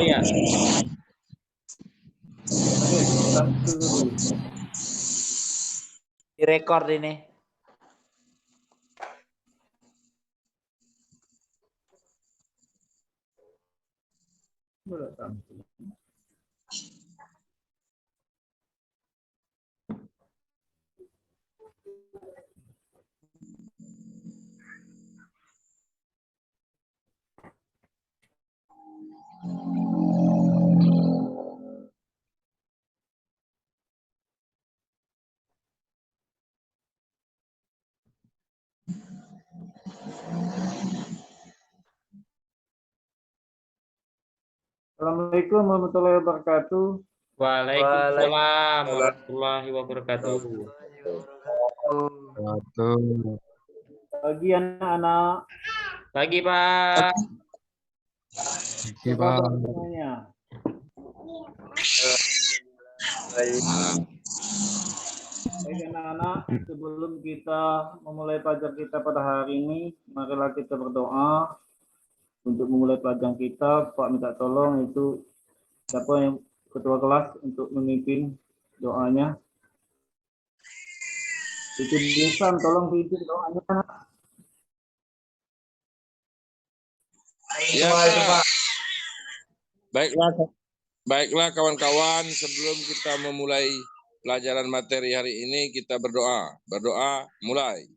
ya. Direkord ini. Assalamualaikum warahmatullahi wabarakatuh. Waalaikumsalam warahmatullahi wabarakatuh. Pagi anak-anak. Pagi, Pak. Apa kabar semuanya? Baik anak-anak, sebelum kita memulai pelajaran kita pada hari ini, marilah kita berdoa. Untuk memulai pelajaran kita, Pak minta tolong itu siapa yang ketua kelas untuk memimpin doanya. Itu Desan, tolong pimpin doanya. Ya, Pak. Baiklah kawan-kawan, sebelum kita memulai pelajaran materi hari ini, kita berdoa. Berdoa, mulai.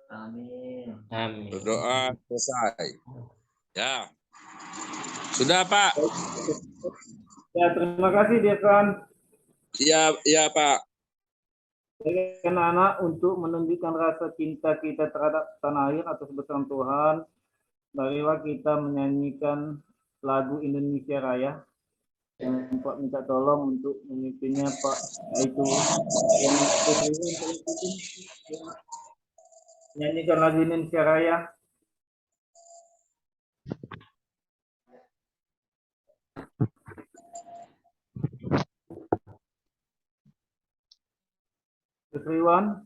Amin. Amin. Berdoa, selesai. Ya. Sudah, Pak? Ya, terima kasih Desan. Iya, Pak. Baik anak-anak, untuk menunjukkan rasa cinta kita terhadap tanah air atas bersama Tuhan, marilah kita menyanyikan lagu Indonesia Raya. Yang Pak minta tolong untuk memimpinnya Pak, yaitu yang menyanyikan lagu Indonesia Raya. Triwan.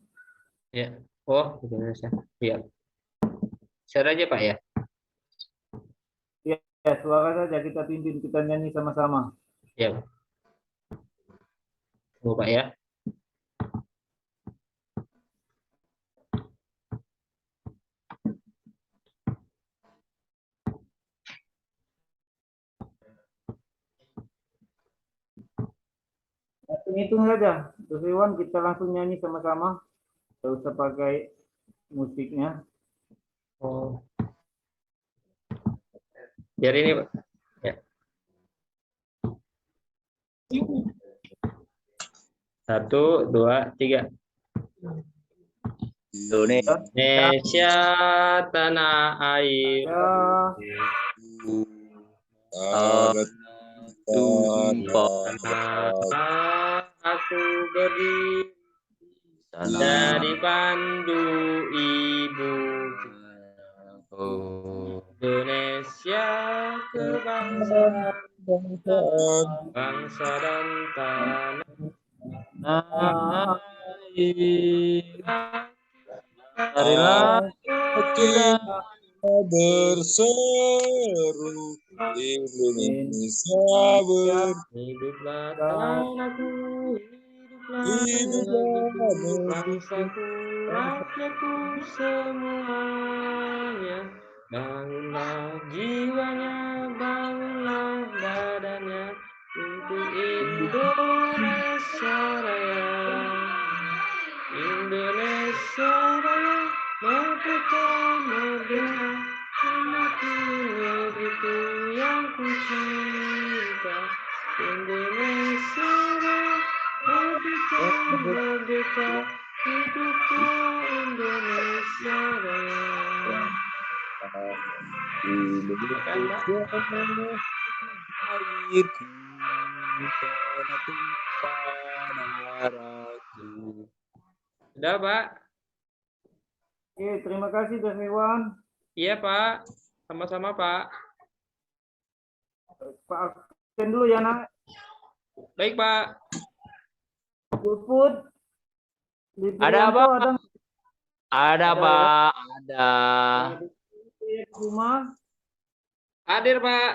Ya. Oh, Indonesia. Iya. Share aja, Pak ya. Ya, suara saja kita pimpin, kita nyanyi sama-sama. Ya. Oh, Pak ya. Hitung saja, Triwan, kita langsung nyanyi sama-sama. Tidak usah pakai musiknya. Oh. Biar ini, Pak. Ya. 1, 2, 3. Indonesia tanah air. Ya, Aku berdiri dari pandu ibu. Indonesia kebangsaan, bangsa dan tanah air. Marilah kita berseru, Indonesia Hiduplah tanahku, hiduplah bangsaku, rakyatku semuanya. Bangunlah jiwanya, bangunlah badannya untuk Indonesia Raya. Indonesia Raya, merdeka, merdeka, anakku negeriku yang ku cinta. Indonesia Raya, merdeka, merdeka, hiduplah Indonesia Raya. airku, tanah tumpah darahku. Sudah, Pak? oke, terima kasih Triwan. Iya, Pak. Sama-sama, Pak. Pak absen dulu ya, nak. Baik, Pak. Puput. Ada apa? Ada, Ada, Pak. Ada. Rumah. Hadir, Pak.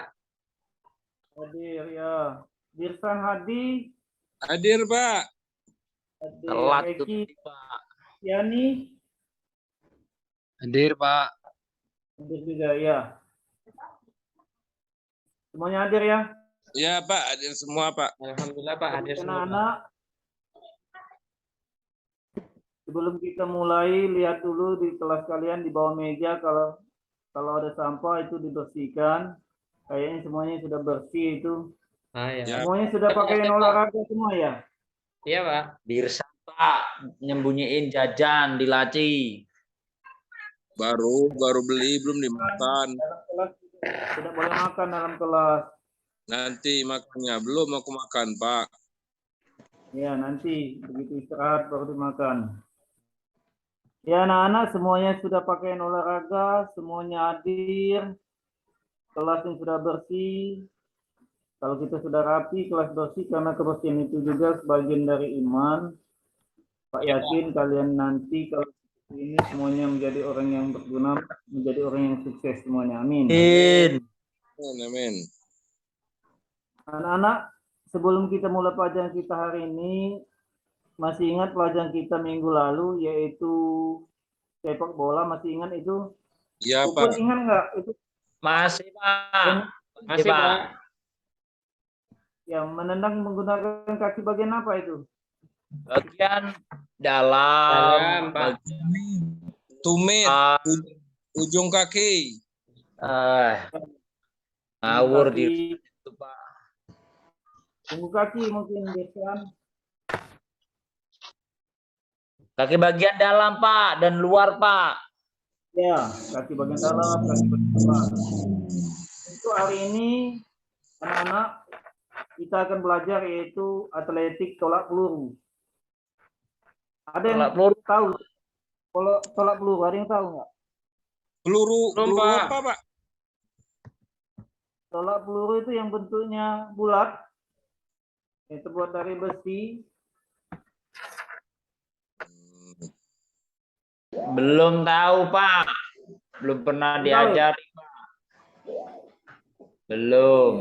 Hadir ya. Dirsan Hadi, Hadir, Pak. hadir. Telat tuh Eki tadi, Pak. Yani, Hadir, Pak. hadir juga ya. Semuanya hadir ya. Ya, Pak. Hadir semua, Pak. Alhamdulillah, Pak. Hadir semua, Pak. Anak-anak, sebelum kita mulai, lihat dulu di kelas kalian di bawah meja kalau ada sampah itu dibersihkan. Kayaknya semuanya sudah bersih itu. Ah, ya. Ya. Semuanya sudah pakai olahraga semua ya. Iya, Pak. Dirsan, Pak, nyembunyiin jajan di laci. Baru beli, belum dimakan. Dalam kelas tidak boleh makan dalam kelas. Nanti makannya. Belum aku makan, Pak. Ya, nanti begitu istirahat baru dimakan. Ya, anak-anak semuanya sudah pakai olahraga, semuanya hadir. Kelas yang sudah bersih. Kalau kita sudah rapi, kelas bersih karena kebersihan itu juga sebagian dari iman. Pak yakin kalian nanti kalau ini semuanya menjadi orang yang berguna, menjadi orang yang sukses semuanya. Amin. Amin. Anak-anak, sebelum kita mulai pelajaran kita hari ini, masih ingat pelajaran kita minggu lalu yaitu sepak bola, masih ingat itu? Ya, Puput Pak. ingat nggak itu? Masih, Pak. Masih, Pak. Pak. Yang menendang menggunakan kaki bagian apa itu? Bagian Dalam, dalam, Pak. Tumit. Ah. Ujung kaki. Ngawur Kaki, di itu, Pak. punggung kaki mungkin Desan. Kaki bagian dalam, Pak, dan luar, Pak. Ya, kaki bagian dalam, kaki bagian luar. Untuk hari ini anak-anak kita akan belajar yaitu atletik tolak peluru. Ada yang Tolak peluru. tahu? Kalau tolak peluru ada yang tahu nggak? Peluru Pak. apa, Pak? Tolak peluru itu yang bentuknya bulat, yang terbuat dari besi. Belum tahu, Pak. Belum pernah Belum tahu ya? diajari, Pak. Belum.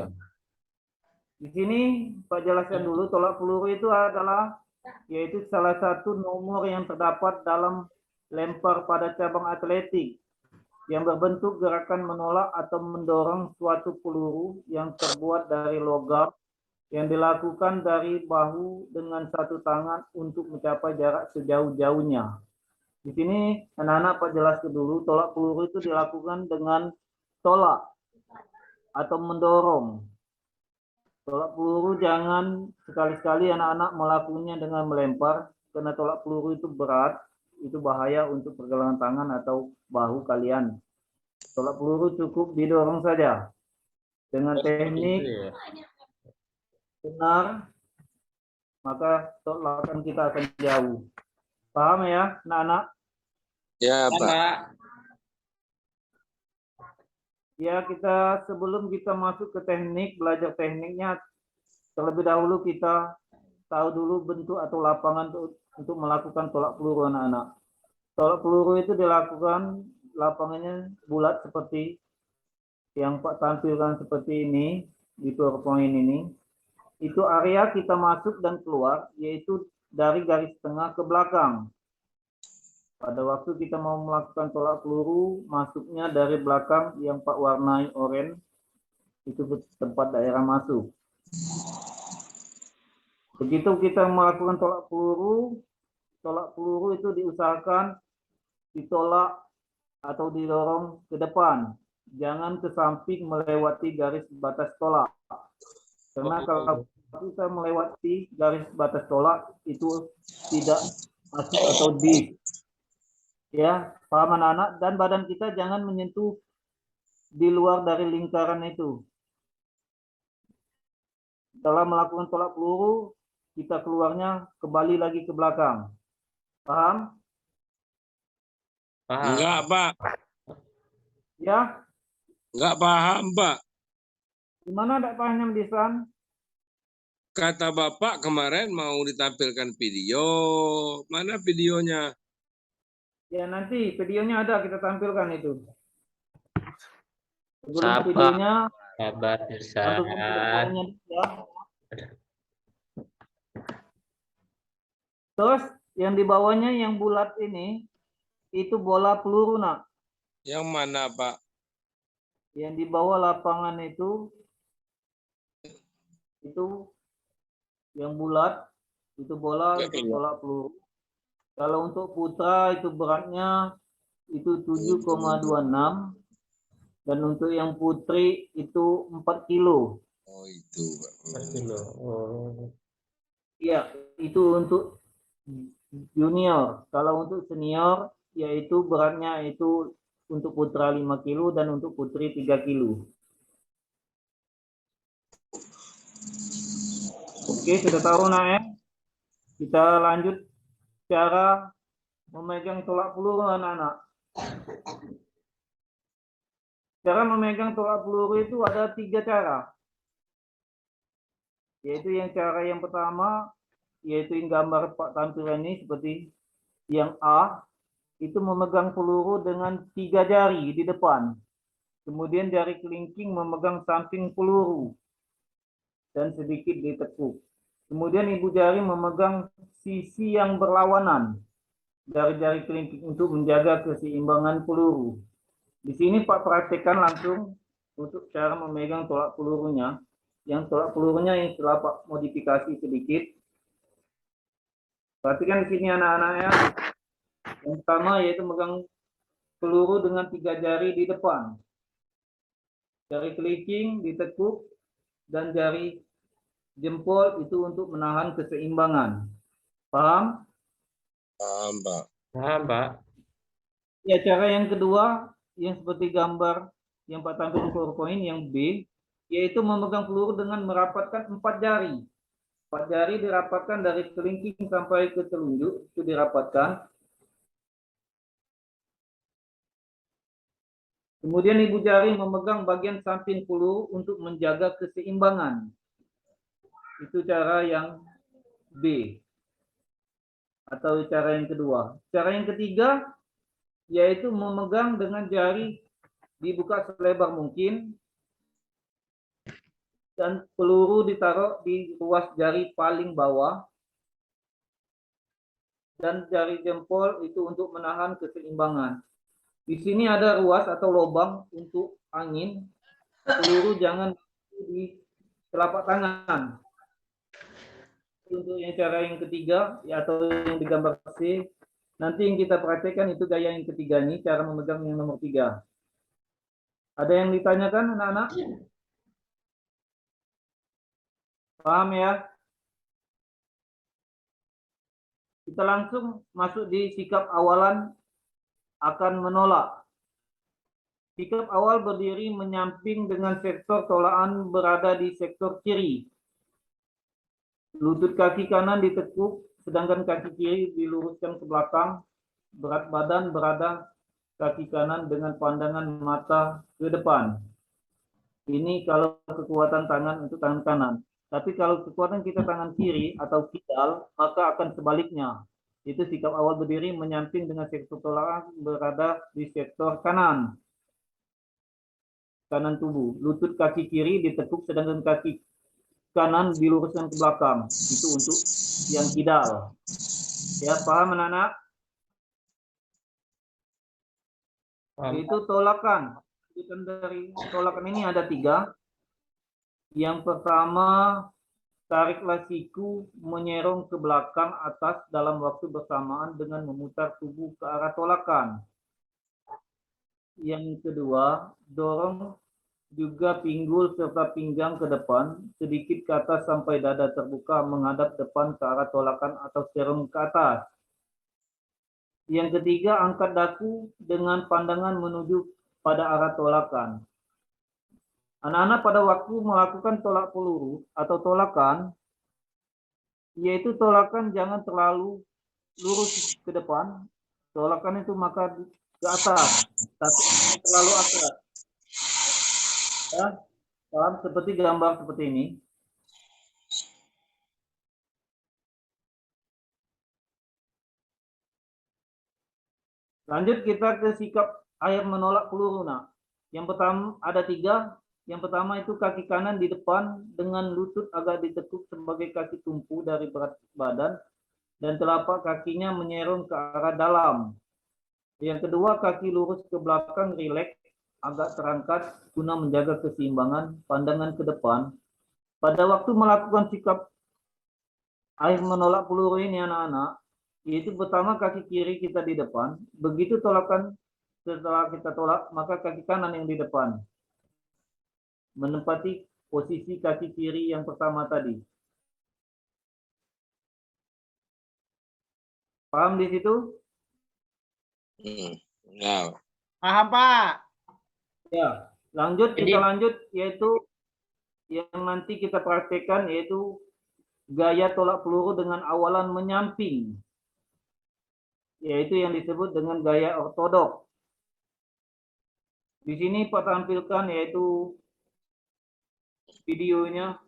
Di sini Pak jelaskan dulu, tolak peluru itu adalah yaitu salah satu nomor yang terdapat dalam lempar pada cabang atletik yang berbentuk gerakan menolak atau mendorong suatu peluru yang terbuat dari logam yang dilakukan dari bahu dengan satu tangan untuk mencapai jarak sejauh-jauhnya. Di sini anak-anak Pak jelaskan dulu, tolak peluru itu dilakukan dengan tolak atau mendorong. Tolak peluru jangan sekali-sekali anak-anak melakukannya dengan melempar, karena tolak peluru itu berat, itu bahaya untuk pergelangan tangan atau bahu kalian. Tolak peluru cukup didorong saja dengan teknik benar, maka tolakan kita akan jauh. Paham ya, anak-anak? Ya, Ya, Pak. Pak. Ya, kita sebelum kita masuk ke teknik, belajar tekniknya, terlebih dahulu kita tahu dulu bentuk atau lapangan untuk melakukan tolak peluru anak-anak. Tolak peluru itu dilakukan lapangannya bulat seperti yang Pak tampilkan seperti ini, di PowerPoint ini. Itu area kita masuk dan keluar, yaitu dari garis tengah ke belakang. Pada waktu kita mau melakukan tolak peluru, masuknya dari belakang yang Pak warnai oranye, itu tempat daerah masuk. Begitu kita melakukan tolak peluru itu diusahakan ditolak atau didorong ke depan. Jangan ke samping melewati garis batas tolak. Karena kalau kita melewati garis batas tolak, itu tidak masuk atau di. Ya, paham anak-anak? Dan badan kita jangan menyentuh di luar dari lingkaran itu. Setelah melakukan tolak peluru, kita keluarnya kembali lagi ke belakang. Paham? Paham. Enggak, Pak. Ya? Enggak paham, Pak. Gimana tidak pahamnya, Disan? Kata Bapak kemarin mau ditampilkan video. Mana videonya? Ya, nanti videonya ada, kita tampilkan itu. Sebelum Sabar. videonya, Sabar, antum tidak Irsan. bawahnya ya. Terus yang di bawahnya yang bulat ini itu bola peluru nak. Yang mana, Pak? Yang di bawah lapangan itu yang bulat itu bola untuk tolak peluru. Kalau untuk putra itu beratnya itu 7,26 dan untuk yang putri itu 4 kilo. Oh, itu, Pak. 4 kilo. Oh. Iya, itu untuk junior. Kalau untuk senior yaitu beratnya itu untuk putra 5 kilo dan untuk putri 3 kilo. Oke, sudah tahu nak ya? Kita lanjut cara memegang tolak peluru anak-anak. Cara memegang tolak peluru itu ada 3 cara. Yaitu cara yang pertama, yaitu yang gambar Pak tampilan ini seperti yang A, itu memegang peluru dengan 3 jari di depan. Kemudian jari kelingking memegang samping peluru dan sedikit ditekuk. Kemudian ibu jari memegang sisi yang berlawanan dari jari kelingking untuk menjaga keseimbangan peluru. Di sini Pak praktekkan langsung untuk cara memegang tolak pelurunya. Yang tolak pelurunya yang telah Pak modifikasi sedikit. Perhatikan di sini anak-anak ya. Yang pertama yaitu memegang peluru dengan 3 jari di depan. Jari kelingking ditekuk dan jari jempol itu untuk menahan keseimbangan. Paham? Paham, Pak. Paham, Pak. Ya, cara yang kedua yang seperti gambar yang Pak tampilkan PowerPoint yang B, yaitu memegang peluru dengan merapatkan 4 jari. 4 jari dirapatkan dari kelingking sampai ke telunjuk, itu dirapatkan. Kemudian ibu jari memegang bagian samping peluru untuk menjaga keseimbangan. Itu cara yang B. Atau cara yang kedua. Cara yang ketiga, yaitu memegang dengan jari dibuka selebar mungkin dan peluru ditaruh di ruas jari paling bawah dan jari jempol itu untuk menahan keseimbangan. Di sini ada ruas atau lubang untuk angin. Peluru jangan di telapak tangan. Untuk yang cara yang ketiga atau yang digambar C, nanti yang kita praktekkan itu gaya yang ketiga ini, cara memegang yang nomor 3. Ada yang ditanyakan anak-anak? Paham ya? Kita langsung masuk di sikap awalan akan menolak. Sikap awal berdiri menyamping dengan sektor tolakan berada di sektor kiri. Lutut kaki kanan ditekuk, sedangkan kaki kiri diluruskan ke belakang. Berat badan berada kaki kanan dengan pandangan mata ke depan. Ini kalau kekuatan tangan untuk tangan kanan. Tapi kalau kekuatan kita tangan kiri atau kidal, maka akan sebaliknya. Itu sikap awal berdiri menyamping dengan sektor tolakan berada di sektor kanan. Kanan tubuh. Lutut kaki kiri ditekuk sedangkan kaki kanan diluruskan ke belakang. Itu untuk yang kidal. Ya, paham anak-anak? Itu tolakan. Dari tolakan ini ada 3. Yang pertama, tariklah siku menyerong ke belakang atas dalam waktu bersamaan dengan memutar tubuh ke arah tolakan. Yang kedua, dorong juga pinggul serta pinggang ke depan, sedikit ke atas sampai dada terbuka menghadap depan ke arah tolakan atau serong ke atas. Yang ketiga, angkat dagu dengan pandangan menuju pada arah tolakan. Anak-anak pada waktu melakukan tolak peluru atau tolakan, yaitu tolakan jangan terlalu lurus ke depan. Tolakan itu maka ke atas, tapi terlalu atas. Ya, paham seperti gambar seperti ini. Lanjut kita ke sikap air menolak peluru. Nah, Yang pertama ada 3. Yang pertama itu kaki kanan di depan dengan lutut agak ditekuk sebagai kaki tumpu dari berat badan dan telapak kakinya menyerong ke arah dalam. Yang kedua, kaki lurus ke belakang, rileks, agak terangkat guna menjaga keseimbangan, pandangan ke depan. Pada waktu melakukan sikap air menolak peluru ini anak-anak, yaitu pertama kaki kiri kita di depan, begitu tolakan setelah kita tolak, maka kaki kanan yang di depan. Menempati posisi kaki kiri yang pertama tadi. Paham di situ? Nah, Paham, Pak. Ya, lanjut Jadi- kita lanjut yaitu yang nanti kita praktekkan yaitu gaya tolak peluru dengan awalan menyamping, yaitu yang disebut dengan gaya ortodok. Di sini Pak tampilkan yaitu videonya.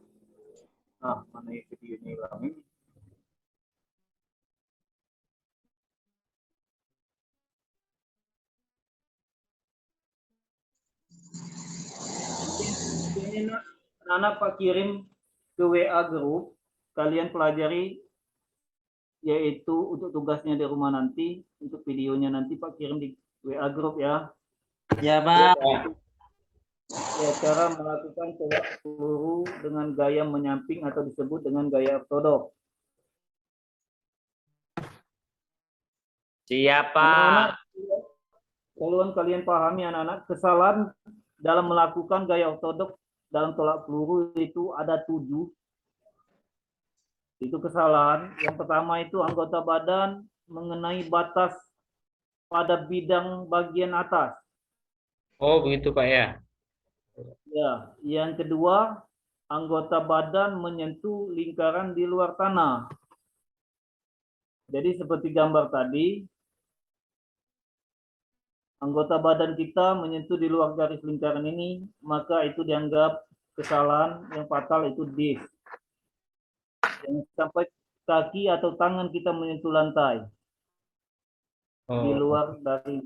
Mana ya videonya Bang? Ini. Ini anak Pak kirim ke WA grup, kalian pelajari yaitu untuk tugasnya di rumah nanti, untuk videonya nanti Pak kirim di WA grup ya. Ya, Pak. Ya, cara melakukan tolak peluru dengan gaya menyamping atau disebut dengan gaya ortodok. Siap, Anak-anak, Pak. tolong kalian pahami anak-anak, kesalahan dalam melakukan gaya ortodok dalam tolak peluru itu ada 7. Itu kesalahan. Yang pertama itu anggota badan mengenai batas pada bidang bagian atas. Oh, begitu Pak ya. Ya, yang kedua, anggota badan menyentuh lingkaran di luar tanah. Jadi seperti gambar tadi, anggota badan kita menyentuh di luar garis lingkaran ini, maka itu dianggap kesalahan yang fatal, itu dis. Jangan sampai kaki atau tangan kita menyentuh lantai di luar dari.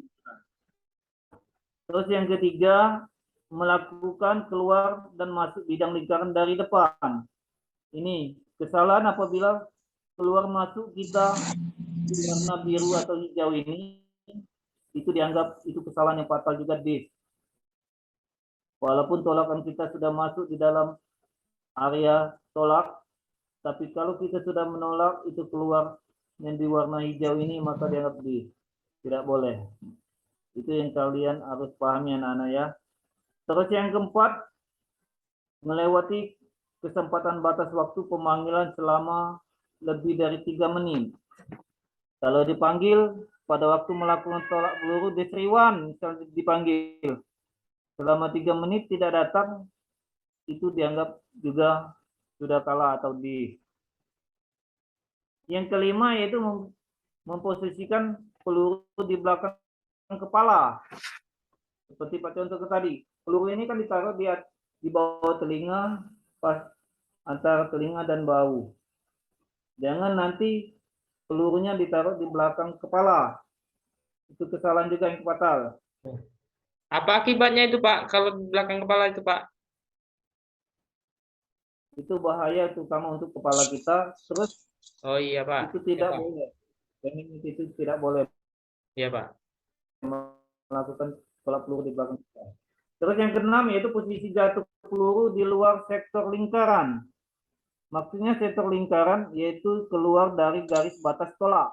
Terus yang ketiga, melakukan keluar dan masuk bidang lingkaran dari depan. Ini kesalahan apabila keluar masuk kita di warna biru atau hijau ini, itu dianggap itu kesalahan yang fatal juga dis. Walaupun tolakan kita sudah masuk di dalam area tolak, tapi kalau kita sudah menolak itu keluar yang di warna hijau ini, maka dianggap dis. Tidak boleh. Itu yang kalian harus pahami anak-anak ya. Terus yang keempat, melewati kesempatan batas waktu pemanggilan selama lebih dari 3 menit. Kalau dipanggil pada waktu melakukan tolak peluru desriwan, misalnya dipanggil selama 3 menit tidak datang, itu dianggap juga sudah kalah atau di. Yang kelima yaitu memposisikan peluru di belakang kepala. Seperti Pak contoh tadi, peluru ini kan ditaruh di bawah telinga, pas antara telinga dan bahu. Jangan nanti pelurunya ditaruh di belakang kepala. Itu kesalahan juga yang fatal. Apa akibatnya itu Pak kalau di belakang kepala itu Pak? Itu bahaya terutama untuk kepala kita. Terus Oh iya Pak. itu tidak Iya, Pak. boleh. Itu tidak boleh Iya Pak. melakukan tolak peluru di belakang kepala. Terus yang keenam yaitu posisi jatuh peluru di luar sektor lingkaran. Maksudnya sektor lingkaran yaitu keluar dari garis batas tolak.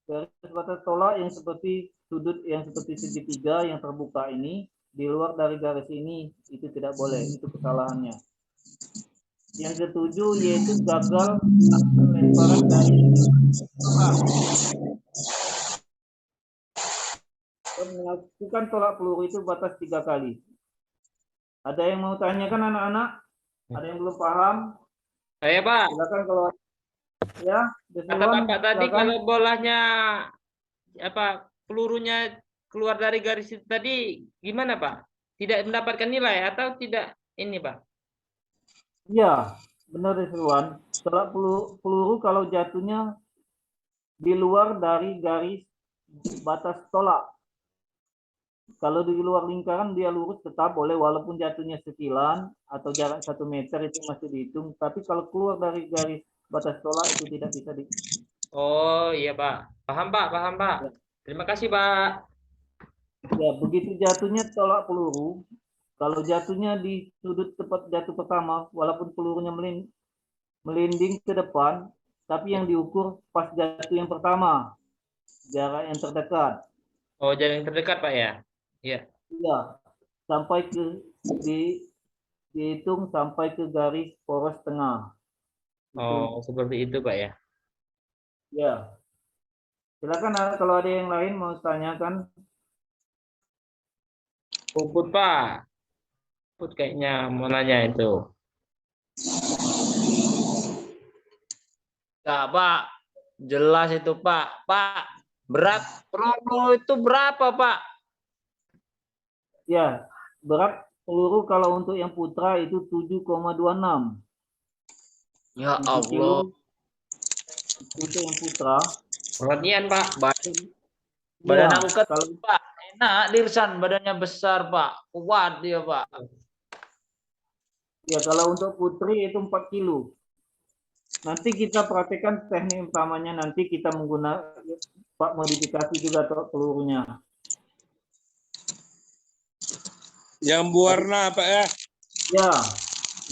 Garis batas tolak yang seperti sudut yang seperti segitiga yang terbuka ini, di luar dari garis ini, itu tidak boleh, itu kesalahannya. Yang ketujuh yaitu gagal lemparan dari melakukan tolak peluru itu batas 3 kali. Ada yang mau tanyakan anak-anak? Ada yang belum paham? Saya Pak. Silakan kalau ya. Kata Bapak tadi kalau bolanya apa pelurunya keluar dari garis itu tadi gimana Pak? Tidak mendapatkan nilai atau tidak ini Pak? Iya, benar Rizwan. Tolak peluru kalau jatuhnya di luar dari garis batas tolak. Kalau di luar lingkaran dia lurus tetap boleh walaupun jatuhnya sekilan atau jarak 1 meter itu masih dihitung. Tapi kalau keluar dari garis batas tolak itu tidak bisa di. Oh iya Pak, paham Pak, paham Pak. Ya, Terima kasih Pak. ya, begitu jatuhnya tolak peluru, kalau jatuhnya di sudut tempat jatuh pertama, walaupun pelurunya melinding ke depan, tapi yang diukur pas jatuh yang pertama, jarak yang terdekat. Oh jalan yang terdekat Pak ya? Iya. Ya, sampai ke di dihitung sampai ke garis poros tengah. Itu. Oh seperti itu Pak ya. Ya, silakan kalau ada yang lain mau tanyakan. Puput Pak. Puput kayaknya mau nanya itu. Ya, Pak. Jelas itu, Pak. Pak, berat peluru itu berapa, Pak? Ya, berat peluru kalau untuk yang putra itu 7,26. Ya 7 Allah. kilo untuk yang putra. Perhatian Pak. Badan Ya, aku kecil, kalau Pak. Enak, Dirsan. Badannya besar, Pak. Kuat dia, Pak. ya kalau untuk putri itu 4 kilo. Nanti kita praktekkan teknik utamanya, nanti kita menggunakan Pak modifikasi juga pelurunya. Yang berwarna Pak ya? Ya,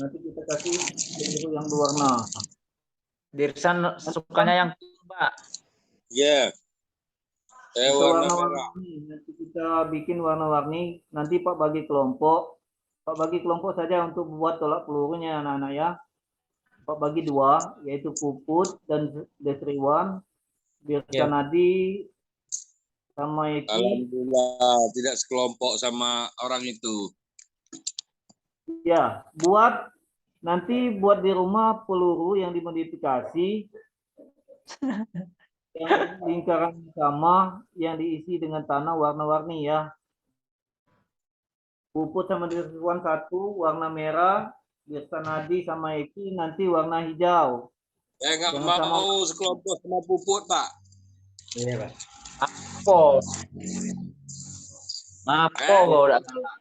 nanti kita kasih peluru yang berwarna. Dirsan sukanya yang pink, Pak. Iya. Kita Warna merah. warna-warni, nanti kita bikin warna-warni. Nanti Pak bagi kelompok. Pak bagi kelompok saja untuk membuat tolak pelurunya anak-anak ya. Pak bagi 2, yaitu Puput dan Desriwan, Ya. Birsanadi, sama Eki. Alhamdulillah tidak sekelompok sama orang itu. Ya, nanti buat di rumah peluru yang dimodifikasi, yang lingkaran sama, yang diisi dengan tanah warna-warni ya. Puput sama Desriwan 1 warna merah, Birsanadi sama Eki nanti warna hijau. Saya nggak Jangan mau sekelompok sama Puput, Pak. Iya Pak. Apa? Ngapa kau udah salah?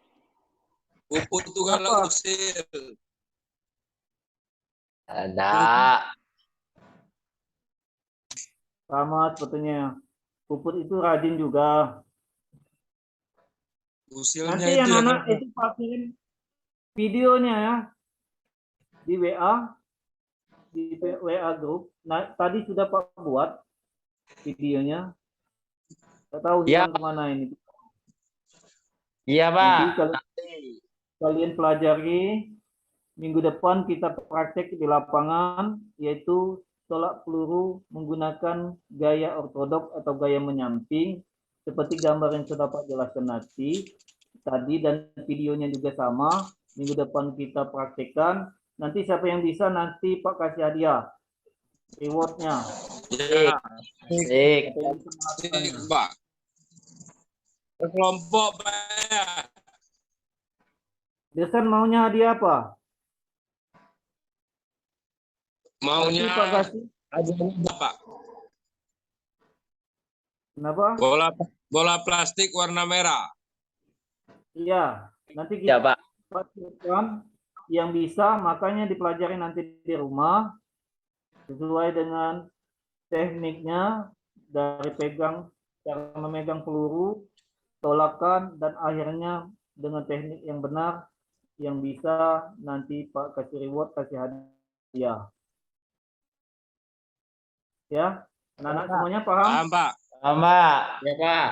Puput tuh kalau usir. Ada. sama sepertinya. Puput itu rajin juga. Usilnya Nanti itu yang anak itu pastiin videonya ya di WA grup. Nah, tadi sudah Pak buat videonya. Tidak tahu Ya. hilang kemana ini. Iya, Pak. Nanti kalian pelajari, minggu depan kita praktek di lapangan, yaitu tolak peluru menggunakan gaya ortodok atau gaya menyamping, seperti gambar yang sudah Pak jelaskan tadi, dan videonya juga sama. Minggu depan kita praktekkan. Nanti siapa yang bisa, nanti Pak kasih hadiah, rewardnya. Ya. Sik. Pak. Kelompok Pak ya. Desan maunya hadiah apa? Maunya Nanti Pak kasih. Pak. Kenapa? Bola plastik warna merah. Iya, nanti Ya, kita Pak. pastikan yang bisa, makanya dipelajari nanti di rumah sesuai dengan tekniknya dari cara memegang peluru, tolakan, dan akhirnya dengan teknik yang benar yang bisa nanti Pak kasih reward, kasih hadiah. Ya, anak-anak semuanya paham? Paham Pak? Sama. Ya Pak.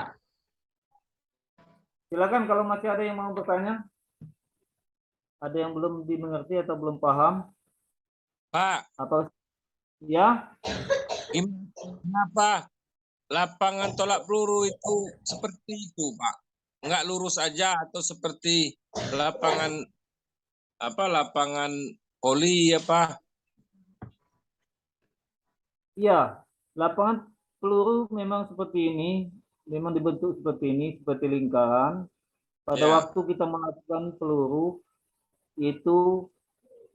Silakan kalau masih ada yang mau bertanya. Ada yang belum dimengerti atau belum paham? Pak, Atau ya? kenapa lapangan tolak peluru itu seperti itu, Pak? Enggak lurus aja atau seperti lapangan voli apa? Iya, lapangan peluru memang seperti ini, memang dibentuk seperti ini, seperti lingkaran. Pada Ya. waktu kita melakukan peluru, itu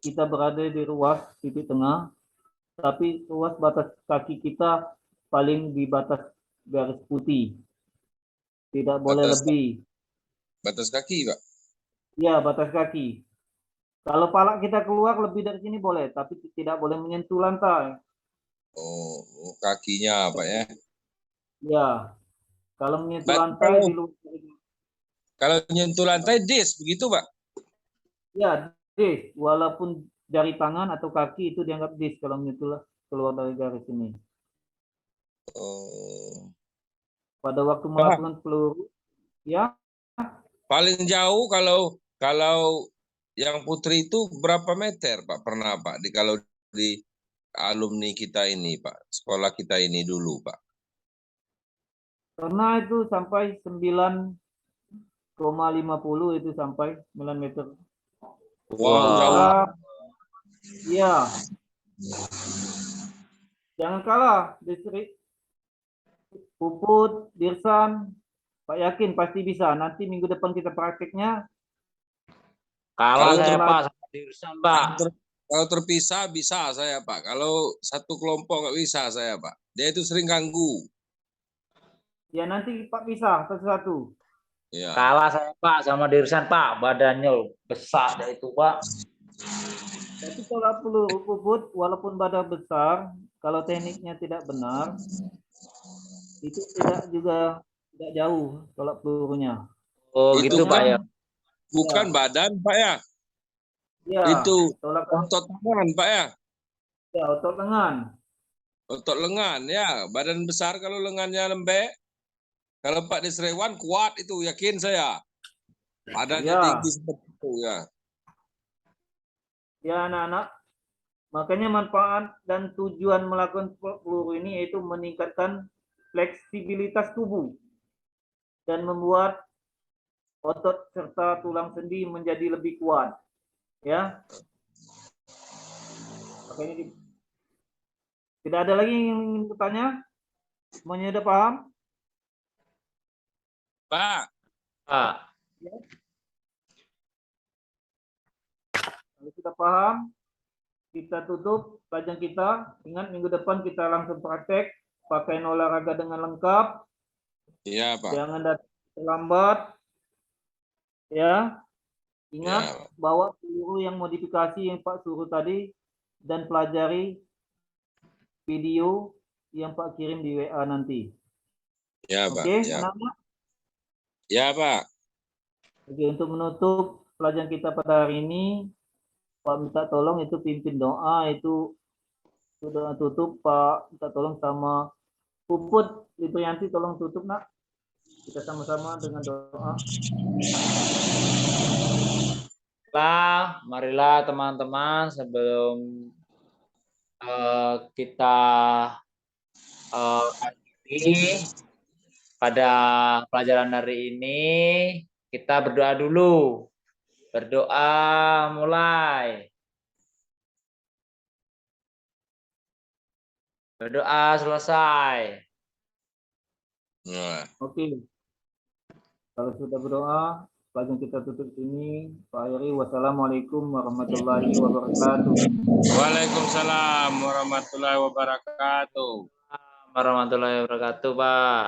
kita berada di ruas titik tengah, tapi ruas batas kaki kita paling di batas garis putih. Tidak boleh Batas- lebih. Batas kaki, Pak. Ya, batas kaki. Kalau palak kita keluar lebih dari sini boleh, tapi tidak boleh menyentuh lantai. Oh, kakinya, Pak ya. Ya, kalau menyentuh Berarti lantai di luar. kalau nyentuh lantai dis begitu, Pak. Ya, dis. Walaupun jari tangan atau kaki itu dianggap dis kalau menyentuh keluar dari garis ini. Oh. Pada waktu melakukan peluru, ya, Paling jauh kalau yang putri itu berapa meter, Pak? Pernah, Pak, kalau di alumni kita ini, Pak. Sekolah kita ini dulu, Pak. karena itu sampai 9,50 itu sampai 9 meter. Wow, jauh. Iya. Jangan kalah, Distrik Puput, Dirsan, Pak Yakin pasti bisa. Nanti minggu depan kita prakteknya. Kalah Kalau saya ter- Pak sama Dirsan Pak. Kalau terpisah bisa saya, Pak. Kalau satu kelompok nggak bisa saya, Pak. Dia itu sering ganggu. Ya nanti Pak bisa satu-satu. Ya. Kalah saya Pak sama Dirsan Pak. Badannya besar deh itu Pak. Tapi kalau peluru Puput, walaupun badan besar, kalau tekniknya tidak benar, itu tidak jauh kalau pelurunya. Oh Itu gitu Pak kan ya. bukan Ya. badan, Pak ya. Ya, Itu tolak otot tangan, Pak ya. ya, otot lengan. Otot lengan, ya. Badan besar kalau lengannya lembek. Kalau Pak Desrewan kuat itu, yakin saya. Badannya Ya. tinggi seperti itu, ya. Ya anak-anak, makanya manfaat dan tujuan melakukan peluru ini yaitu meningkatkan fleksibilitas tubuh dan membuat otot serta tulang sendi menjadi lebih kuat. Ya. Makanya tidak ada lagi yang ingin bertanya? Semuanya sudah paham? Pak, Pak. Kalau sudah paham, kita tutup pelajaran kita. Ingat minggu depan kita langsung praktek, pakaian olahraga dengan lengkap. iya Pak. Jangan datang terlambat. Ya. Ingat Ya. bawa peluru yang modifikasi yang Pak suruh tadi dan pelajari video yang Pak kirim di WA nanti. Ya Pak. Oke, Ya. anak-anak? Ya Pak. Oke, untuk menutup pelajaran kita pada hari ini, Pak minta tolong itu pimpin doa, itu sudah tutup Pak minta tolong sama Puput Librianti, tolong tutup nak. Kita sama-sama dengan doa. Marilah teman-teman sebelum kita akhiri pada pelajaran hari ini, kita berdoa dulu. Berdoa mulai. Berdoa selesai. Nah. Oke. Kalau sudah berdoa, pelajaran kita tutup ini. Pak Ayri, wassalamualaikum warahmatullahi wabarakatuh. Waalaikumsalam warahmatullahi wabarakatuh. Warahmatullahi wabarakatuh, Pak.